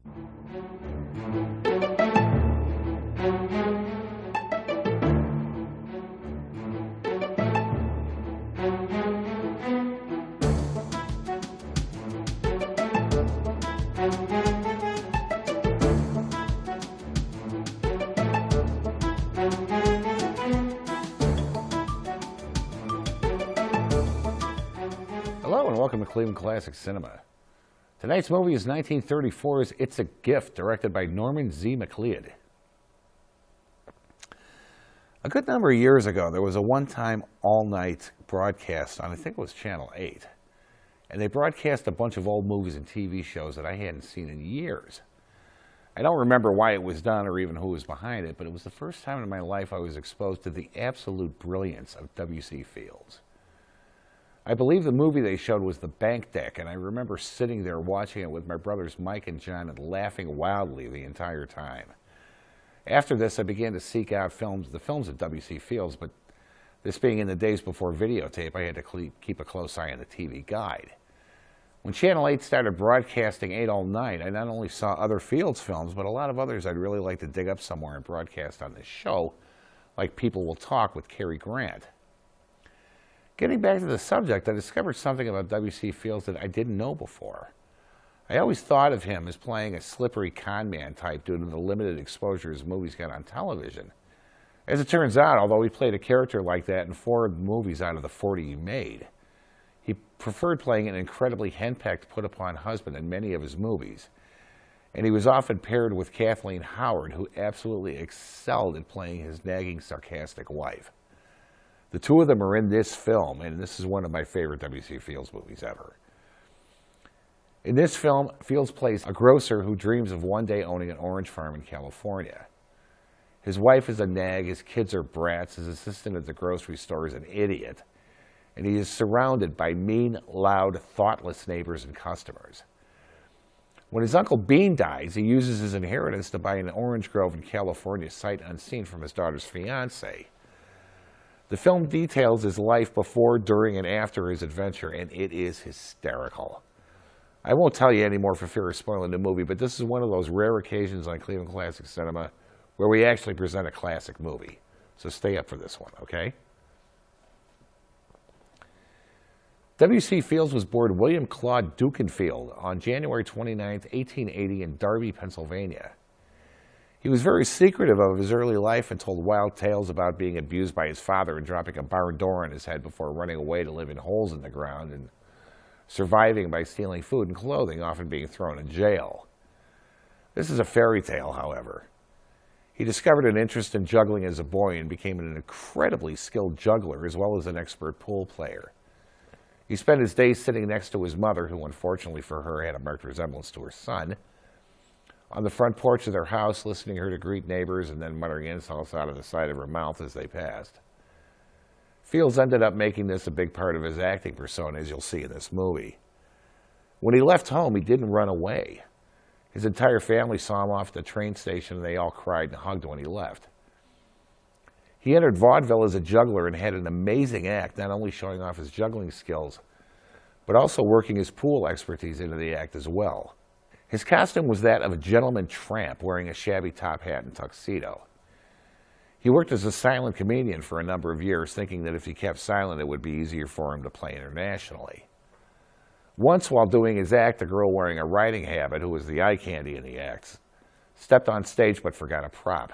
Hello and welcome to Cleveland Classic Cinema. Tonight's movie is 1934's It's a Gift, directed by Norman Z. MacLeod. A good number of years ago, there was a one-time all-night broadcast on, I think it was Channel 8. And they broadcast a bunch of old movies and TV shows that I hadn't seen in years. I don't remember why it was done or even who was behind it, but it was the first time in my life I was exposed to the absolute brilliance of W.C. Fields. I believe the movie they showed was The Bank Deck, and I remember sitting there watching it with my brothers Mike and John and laughing wildly the entire time. After this, I began to seek out the films of W.C. Fields, but this being in the days before videotape, I had to keep a close eye on the TV guide. When Channel 8 started broadcasting 8 all night, I not only saw other Fields films, but a lot of others I'd really like to dig up somewhere and broadcast on this show, like People Will Talk with Cary Grant. Getting back to the subject, I discovered something about W.C. Fields that I didn't know before. I always thought of him as playing a slippery con man type due to the limited exposure his movies got on television. As it turns out, although he played a character like that in 4 movies out of the 40 he made, he preferred playing an incredibly henpecked, put-upon husband in many of his movies. And he was often paired with Kathleen Howard, who absolutely excelled at playing his nagging, sarcastic wife. The two of them are in this film, and this is one of my favorite W.C. Fields movies ever. In this film, Fields plays a grocer who dreams of one day owning an orange farm in California. His wife is a nag, his kids are brats, his assistant at the grocery store is an idiot, and he is surrounded by mean, loud, thoughtless neighbors and customers. When his Uncle Bean dies, he uses his inheritance to buy an orange grove in California sight unseen from his daughter's fiancé. The film details his life before, during, and after his adventure, and it is hysterical. I won't tell you any more for fear of spoiling the movie, but this is one of those rare occasions on Cleveland Classic Cinema where we actually present a classic movie. So stay up for this one, okay? W.C. Fields was born William Claude Dukenfield on January 29, 1880 in Darby, Pennsylvania. He was very secretive of his early life and told wild tales about being abused by his father and dropping a barn door on his head before running away to live in holes in the ground and surviving by stealing food and clothing, often being thrown in jail. This is a fairy tale, however. He discovered an interest in juggling as a boy and became an incredibly skilled juggler as well as an expert pool player. He spent his days sitting next to his mother, who unfortunately for her had a marked resemblance to her son, on the front porch of their house, listening to her to greet neighbors and then muttering insults out of the side of her mouth as they passed. Fields ended up making this a big part of his acting persona, as you'll see in this movie. When he left home, he didn't run away. His entire family saw him off at the train station, and they all cried and hugged when he left. He entered vaudeville as a juggler and had an amazing act, not only showing off his juggling skills, but also working his pool expertise into the act as well. His costume was that of a gentleman tramp wearing a shabby top hat and tuxedo. He worked as a silent comedian for a number of years, thinking that if he kept silent, it would be easier for him to play internationally. Once, while doing his act, a girl wearing a riding habit, who was the eye candy in the act, stepped on stage but forgot a prop.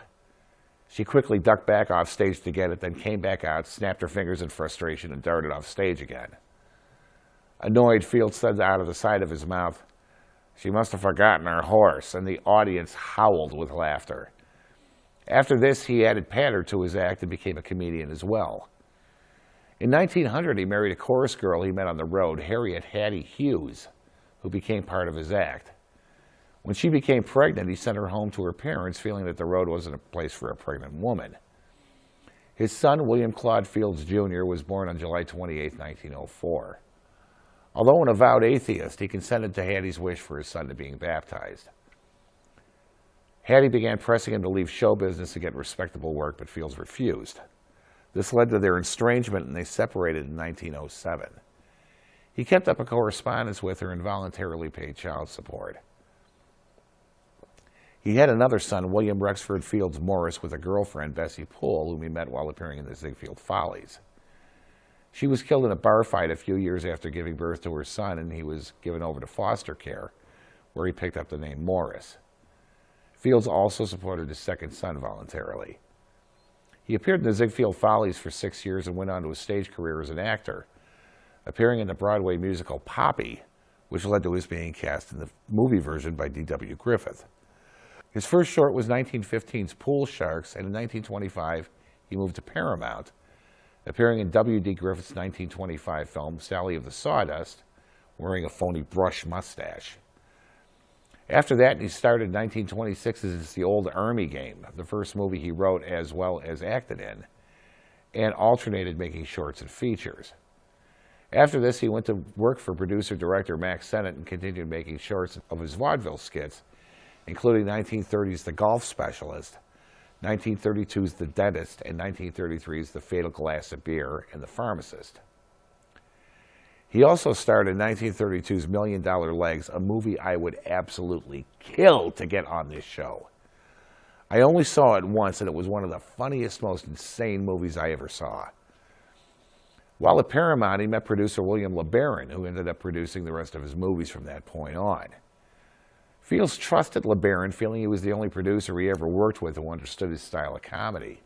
She quickly ducked back off stage to get it, then came back out, snapped her fingers in frustration, and darted off stage again. Annoyed, Fields said out of the side of his mouth, "She must have forgotten her horse," and the audience howled with laughter. After this, he added patter to his act and became a comedian as well. In 1900, he married a chorus girl he met on the road, Harriet Hattie Hughes, who became part of his act. When she became pregnant, he sent her home to her parents, feeling that the road wasn't a place for a pregnant woman. His son, William Claude Fields, Jr., was born on July 28, 1904. Although an avowed atheist, he consented to Hattie's wish for his son to being baptized. Hattie began pressing him to leave show business to get respectable work, but Fields refused. This led to their estrangement, and they separated in 1907. He kept up a correspondence with her and voluntarily paid child support. He had another son, William Rexford Fields Morris, with a girlfriend, Bessie Poole, whom he met while appearing in the Ziegfeld Follies. She was killed in a bar fight a few years after giving birth to her son, and he was given over to foster care, where he picked up the name Morris. Fields also supported his second son voluntarily. He appeared in the Ziegfeld Follies for 6 years and went on to a stage career as an actor, appearing in the Broadway musical Poppy, which led to his being cast in the movie version by D.W. Griffith. His first short was 1915's Pool Sharks, and in 1925 he moved to Paramount, appearing in W.D. Griffith's 1925 film Sally of the Sawdust, wearing a phony brush mustache. After that, he started in 1926's The Old Army Game, the first movie he wrote as well as acted in, and alternated making shorts and features. After this, he went to work for producer-director Max Sennett and continued making shorts of his vaudeville skits, including 1930's The Golf Specialist, 1932's The Dentist, and 1933's The Fatal Glass of Beer and The Pharmacist. He also starred in 1932's $1 Million Legs, a movie I would absolutely kill to get on this show. I only saw it once, and it was one of the funniest, most insane movies I ever saw. While at Paramount, he met producer William LeBaron, who ended up producing the rest of his movies from that point on. Fields trusted LeBaron, feeling he was the only producer he ever worked with who understood his style of comedy.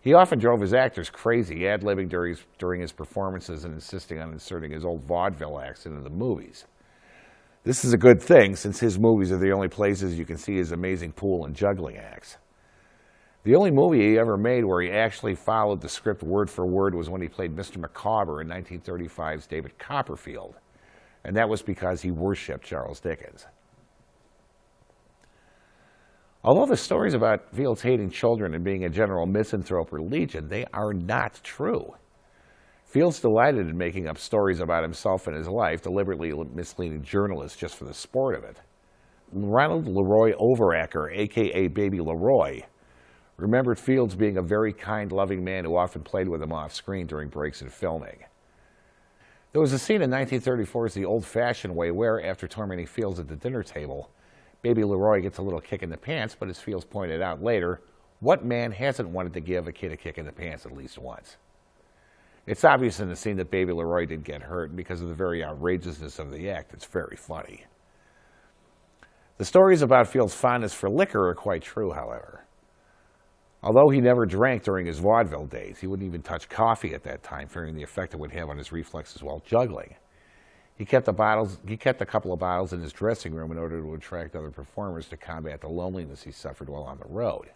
He often drove his actors crazy, ad-libbing during his performances and insisting on inserting his old vaudeville acts into the movies. This is a good thing, since his movies are the only places you can see his amazing pool and juggling acts. The only movie he ever made where he actually followed the script word for word was when he played Mr. Micawber in 1935's David Copperfield, and that was because he worshipped Charles Dickens. Although the stories about Fields hating children and being a general misanthrope are legion, they are not true. Fields delighted in making up stories about himself and his life, deliberately misleading journalists just for the sport of it. Ronald Leroy Overacker, a.k.a. Baby Leroy, remembered Fields being a very kind, loving man who often played with him off-screen during breaks in filming. There was a scene in 1934's The Old-Fashioned Way where, after tormenting Fields at the dinner table, Baby Leroy gets a little kick in the pants, but as Fields pointed out later, what man hasn't wanted to give a kid a kick in the pants at least once? It's obvious in the scene that Baby Leroy did get hurt, and because of the very outrageousness of the act, it's very funny. The stories about Fields' fondness for liquor are quite true, however. Although he never drank during his vaudeville days, he wouldn't even touch coffee at that time, fearing the effect it would have on his reflexes while juggling. He kept a couple of bottles in his dressing room in order to attract other performers to combat the loneliness he suffered while on the road.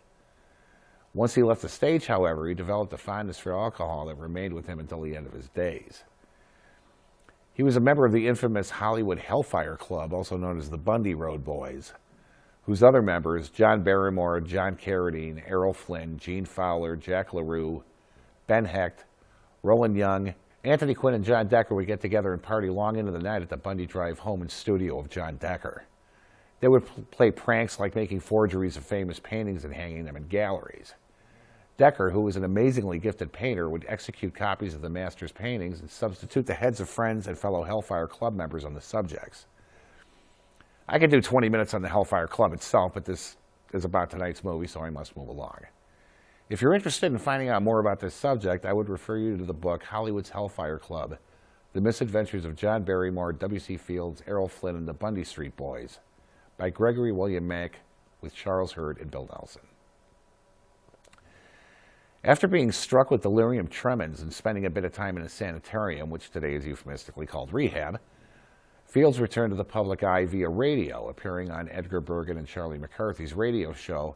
Once he left the stage, however, he developed a fondness for alcohol that remained with him until the end of his days. He was a member of the infamous Hollywood Hellfire Club, also known as the Bundy Road Boys, whose other members, John Barrymore, John Carradine, Errol Flynn, Gene Fowler, Jack LaRue, Ben Hecht, Roland Young, Anthony Quinn and John Decker would get together and party long into the night at the Bundy Drive home and studio of John Decker. They would play pranks like making forgeries of famous paintings and hanging them in galleries. Decker, who was an amazingly gifted painter, would execute copies of the master's paintings and substitute the heads of friends and fellow Hellfire Club members on the subjects. I could do 20 minutes on the Hellfire Club itself, but this is about tonight's movie, so I must move along. If you're interested in finding out more about this subject, I would refer you to the book Hollywood's Hellfire Club, The Misadventures of John Barrymore, W.C. Fields, Errol Flynn, and the Bundy Street Boys by Gregory William Mack with Charles Hurd and Bill Nelson. After being struck with delirium tremens and spending a bit of time in a sanitarium, which today is euphemistically called rehab, Fields returned to the public eye via radio, appearing on Edgar Bergen and Charlie McCarthy's radio show,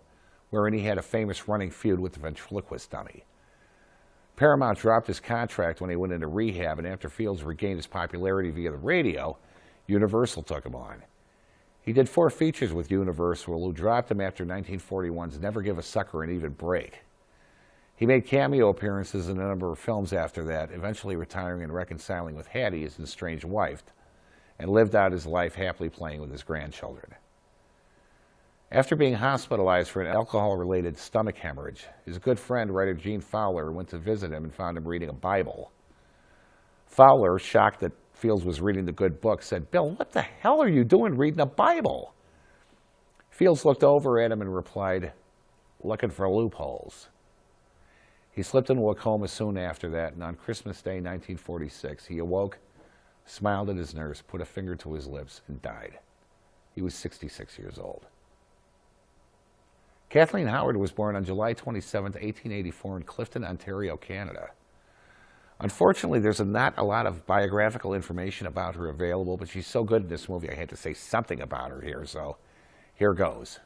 wherein he had a famous running feud with the ventriloquist dummy. Paramount dropped his contract when he went into rehab, and after Fields regained his popularity via the radio, Universal took him on. He did 4 features with Universal, who dropped him after 1941's Never Give a Sucker an Even Break. He made cameo appearances in a number of films after that, eventually retiring and reconciling with Hattie, his estranged wife, and lived out his life happily playing with his grandchildren. After being hospitalized for an alcohol-related stomach hemorrhage, his good friend, writer Gene Fowler, went to visit him and found him reading a Bible. Fowler, shocked that Fields was reading the good book, said, "Bill, what the hell are you doing reading a Bible?" Fields looked over at him and replied, "Looking for loopholes." He slipped into a coma soon after that, and on Christmas Day, 1946, he awoke, smiled at his nurse, put a finger to his lips, and died. He was 66 years old. Kathleen Howard was born on July 27, 1884 in Clifton, Ontario, Canada. Unfortunately, there's not a lot of biographical information about her available, but she's so good in this movie I had to say something about her here, so here goes.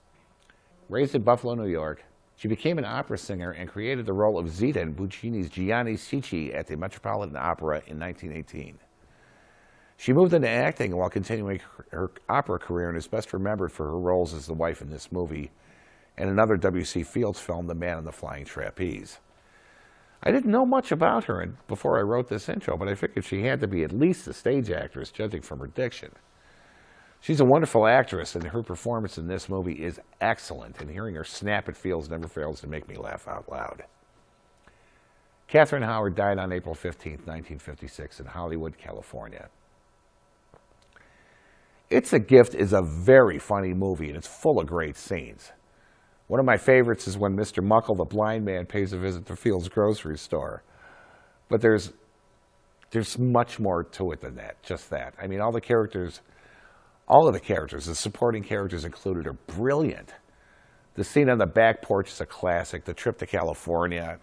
Raised in Buffalo, New York, she became an opera singer and created the role of Zita in Puccini's Gianni Schicchi at the Metropolitan Opera in 1918. She moved into acting while continuing her opera career and is best remembered for her roles as the wife in this movie and another W.C. Fields film, The Man on the Flying Trapeze. I didn't know much about her before I wrote this intro, but I figured she had to be at least a stage actress, judging from her diction. She's a wonderful actress, and her performance in this movie is excellent, and hearing her snap at Fields never fails to make me laugh out loud. Catherine Howard died on April 15, 1956, in Hollywood, California. It's a Gift is a very funny movie, and it's full of great scenes. One of my favorites is when Mr. Muckle, the blind man, pays a visit to Fields' grocery store. But there's much more to it than that, just that. I mean, all of the characters, the supporting characters included, are brilliant. The scene on the back porch is a classic. The trip to California,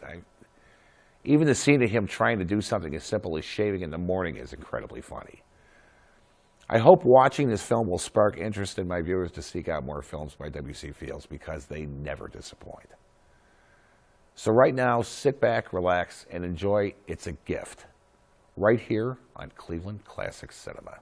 even the scene of him trying to do something as simple as shaving in the morning is incredibly funny. I hope watching this film will spark interest in my viewers to seek out more films by W.C. Fields, because they never disappoint. So right now, sit back, relax, and enjoy It's a Gift, right here on Cleveland Classic Cinema.